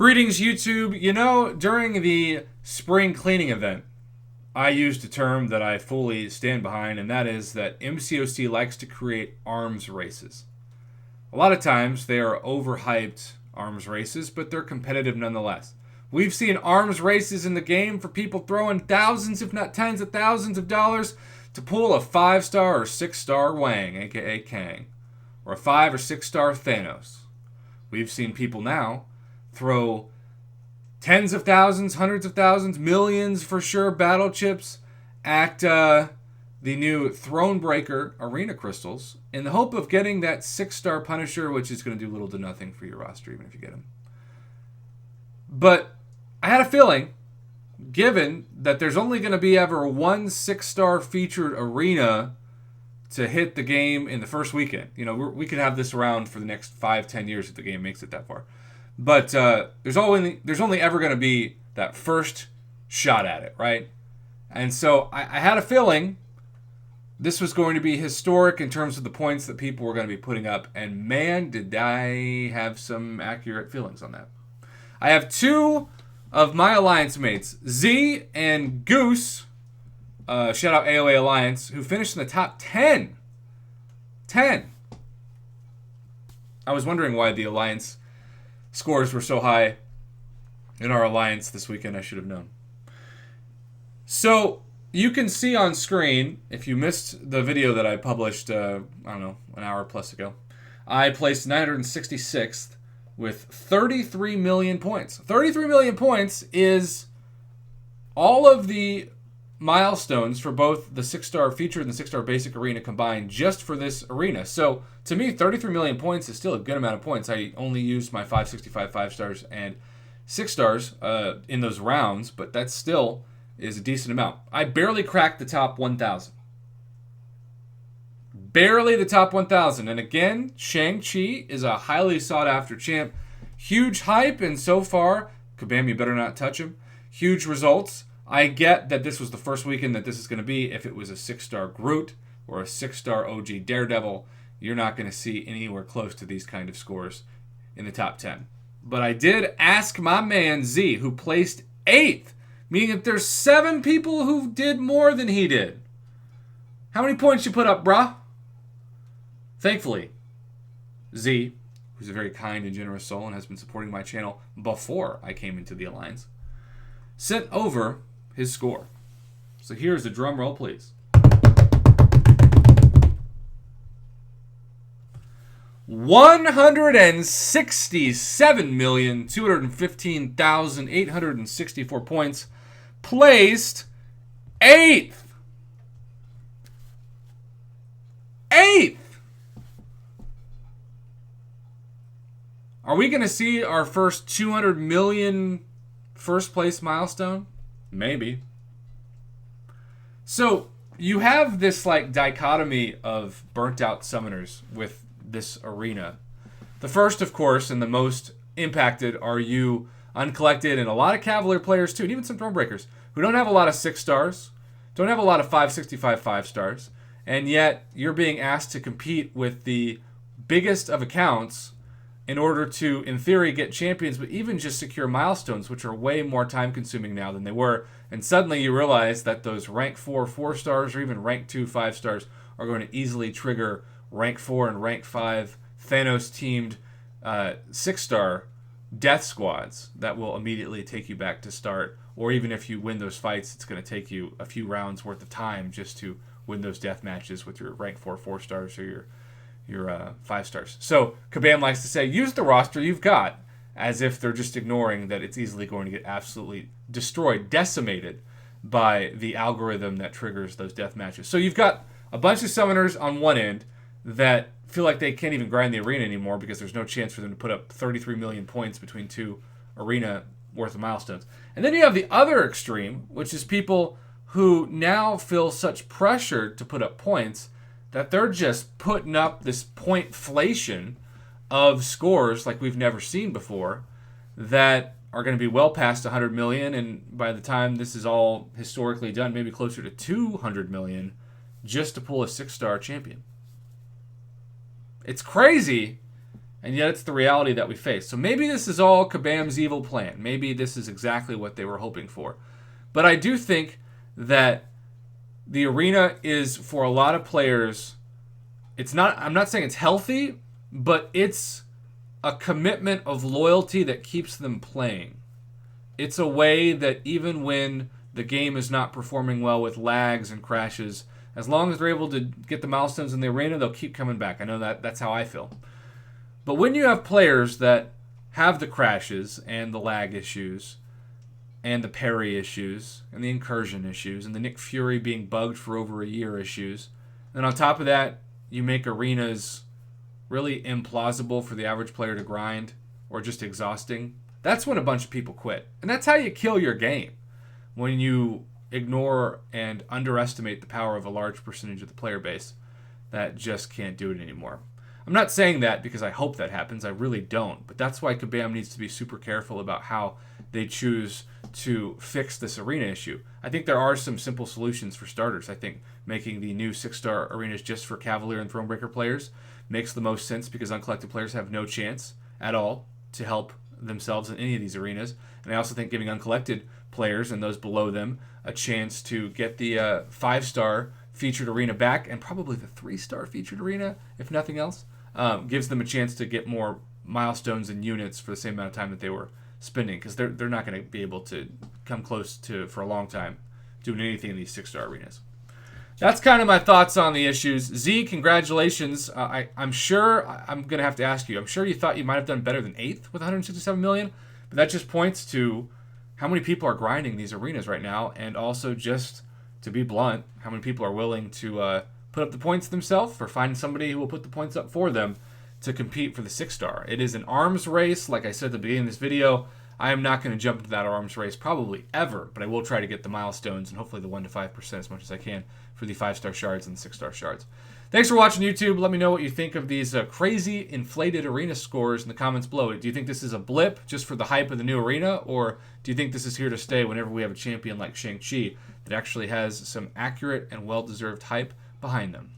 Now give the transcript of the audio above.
Greetings, YouTube. You know, during the spring cleaning event, I used a term that I fully stand behind, and that is that MCOC likes to create arms races. A lot of times they are overhyped arms races, but they're competitive nonetheless. We've seen arms races in the game for people throwing thousands, if not tens of thousands of dollars to pull a 5-star or 6-star Wang, aka Kang, or a 5 or 6-star Thanos. We've seen people now throw tens of thousands, hundreds of thousands, millions for sure battle chips at the new Thronebreaker arena crystals in the hope of getting that 6-star Punisher, which is going to do little to nothing for your roster even if you get him. But I had a feeling, given that there's only going to be ever one 6-star featured arena to hit the game in the first weekend. You know, we could have this around for the next 5-10 years if the game makes it that far. But there's only ever going to be that first shot at it, right? And so I had a feeling this was going to be historic in terms of the points that people were going to be putting up. And man, did I have some accurate feelings on that. I have two of my alliance mates, Z and Goose, shout out AOA Alliance, who finished in the top 10. 10. I was wondering why the alliance scores were so high in our alliance this weekend. I should have known. So you can see on screen, if you missed the video that I published, I don't know, an hour plus ago, I placed 966th with 33 million points. 33 million points is all of the milestones for both the 6-star featured and the 6-star basic arena combined just for this arena. So to me, 33 million points is still a good amount of points. I only used my 565 5-stars and 6-stars in those rounds, but that still is a decent amount. I barely cracked the top 1,000. Barely the top 1,000. And again, Shang-Chi is a highly sought after champ. Huge hype, and so far, Kabam, you better not touch him. Huge results. I get that this was the first weekend that this is going to be. If it was a 6-star Groot or a 6-star OG Daredevil, you're not going to see anywhere close to these kind of scores in the top 10. But I did ask my man Z, who placed 8th, meaning that there's 7 people who did more than he did. How many points you put up, brah? Thankfully, Z, who's a very kind and generous soul and has been supporting my channel before I came into the Alliance, sent over his score. So here's the drum roll, please. 167,215,864 points, placed 8th. 8th. Are we going to see our first 200 million first place milestone? Maybe. So you have this like dichotomy of burnt out summoners with this arena. The first, of course, and the most impacted are you uncollected and a lot of Cavalier players too, and even some Thronebreakers who don't have a lot of 6-stars, don't have a lot of 565 5-stars, and yet you're being asked to compete with the biggest of accounts in order to, in theory, get champions, but even just secure milestones, which are way more time-consuming now than they were. And suddenly you realize that those rank 4 4-stars or even rank 2 5-stars are going to easily trigger rank 4 and rank 5 Thanos-teamed 6-star death squads that will immediately take you back to start. Or even if you win those fights, it's going to take you a few rounds worth of time just to win those death matches with your rank 4 4-stars or your 5-stars. So Kabam likes to say, use the roster you've got, as if they're just ignoring that it's easily going to get absolutely destroyed, decimated by the algorithm that triggers those death matches. So you've got a bunch of summoners on one end that feel like they can't even grind the arena anymore because there's no chance for them to put up 33 million points between 2 arena worth of milestones. And then you have the other extreme, which is people who now feel such pressure to put up points that they're just putting up this pointflation of scores like we've never seen before that are going to be well past 100 million, and by the time this is all historically done, maybe closer to 200 million just to pull a 6-star champion. It's crazy, And yet it's the reality that we face. So maybe this is all Kabam's evil plan. Maybe this is exactly what they were hoping for. But I do think that the arena is, for a lot of players, I'm not saying it's healthy, but it's a commitment of loyalty that keeps them playing. It's a way that even when the game is not performing well with lags and crashes, as long as they're able to get the milestones in the arena, they'll keep coming back. I know that's how I feel. But when you have players that have the crashes and the lag issues and the parry issues and the incursion issues and the Nick Fury being bugged for over a year issues, and on top of that, you make arenas really implausible for the average player to grind or just exhausting, that's when a bunch of people quit. And that's how you kill your game, when you ignore and underestimate the power of a large percentage of the player base that just can't do it anymore. I'm not saying that because I hope that happens. I really don't. But that's why Kabam needs to be super careful about how they choose to fix this arena issue. I think there are some simple solutions for starters. I think making the new 6-star arenas just for Cavalier and Thronebreaker players makes the most sense, because uncollected players have no chance at all to help themselves in any of these arenas. And I also think giving uncollected players and those below them a chance to get the 5-star featured arena back, and probably the 3-star featured arena, if nothing else, gives them a chance to get more milestones and units for the same amount of time that they were spending, because they're not going to be able to come close to, for a long time, doing anything in these 6-star arenas. That's kind of my thoughts on the issues. Z, congratulations. I'm sure, I'm going to have to ask you, I'm sure you thought you might have done better than 8th with 167 million, but that just points to how many people are grinding these arenas right now, and also, just to be blunt, how many people are willing to put up the points themselves, or find somebody who will put the points up for them to compete for the 6-star. It is an arms race. Like I said at the beginning of this video, I am not going to jump into that arms race probably ever, but I will try to get the milestones and hopefully the 1 to 5% as much as I can for the 5-star shards and the 6-star shards. Thanks for watching, YouTube. Let me know what you think of these crazy inflated arena scores in the comments below. Do you think this is a blip just for the hype of the new arena, or do you think this is here to stay whenever we have a champion like Shang-Chi that actually has some accurate and well-deserved hype behind them?